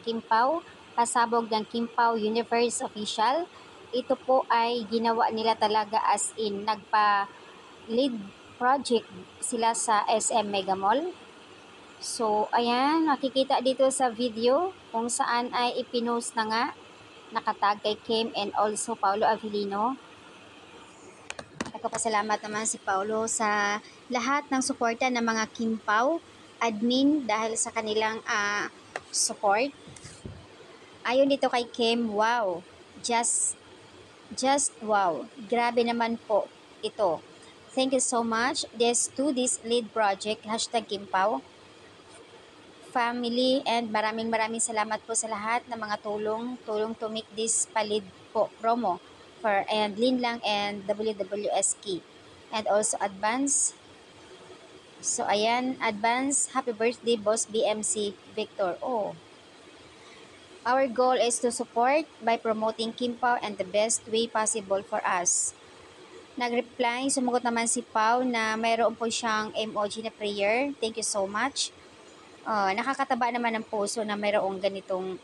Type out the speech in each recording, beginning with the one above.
#Kimpaw, pasabog ng Kimpaw Universe Official. Ito po ay ginawa nila talaga as in nagpa-lead project sila sa SM Mega Mall. So, ayan, makikita dito sa video kung saan ay ipinost na nga, nakatag kay Kim and also Paulo Avellino. Nagpapasalamat naman si Paulo sa lahat ng suporta ng mga Kimpaw admin dahil sa kanilang support. Ayon dito kay Kim, wow, just wow. Grabe naman po ito. Thank you so much to this lead project, #Kimpaw family, and maraming salamat po sa lahat ng mga tulong to make this palid po promo for and Linlang and WWS Key. And also advance. So ayan, advance happy birthday Boss BMC Victor. Oh. Our goal is to support by promoting Kimpaw and the best way possible for us. Nag-reply, sumagot naman si Pau na mayroon po siyang emoji na prayer. Thank you so much. Nakakataba naman ng puso na mayroong ganitong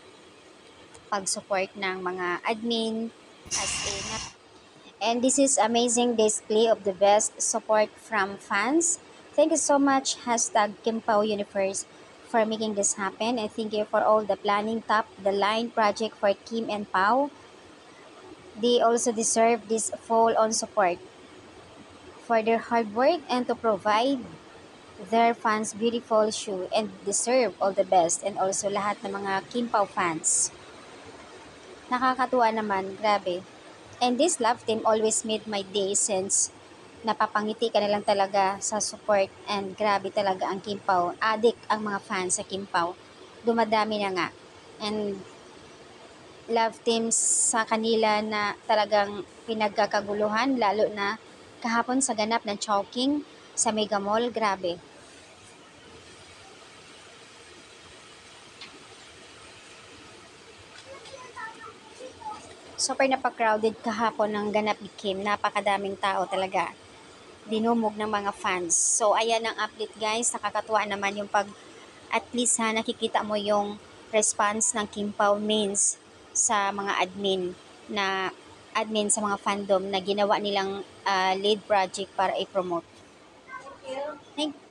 pag-support ng mga admin as in. And this is amazing display of the best support from fans. Thank you so much, #Kimpaw Universe, for making this happen. And thank you for all the planning top the line project for Kim and Pau. They also deserve this full-on support for their hard work and to provide their fans beautiful shoe and deserve all the best, and also lahat ng mga Kimpaw fans. Nakakatuwa naman, grabe. And this love team always made my day since napapangiti ka na lang talaga sa support, and grabe talaga ang Kimpaw. Addict ang mga fans sa Kimpaw. Dumadami na nga. And love teams sa kanila na talagang pinagkakaguluhan, lalo na kahapon sa ganap ng Chowking sa Mega Mall, grabe. Super napaka-crowded kahapon ng ganap ni Kim. Napakadaming tao talaga. Dinumog ng mga fans. So, ayan ang update guys. Nakakatuwa naman yung at least nakikita mo yung response ng Kimpaw means sa mga admin sa mga fandom na ginawa nilang lead project para i-promote. Thank you.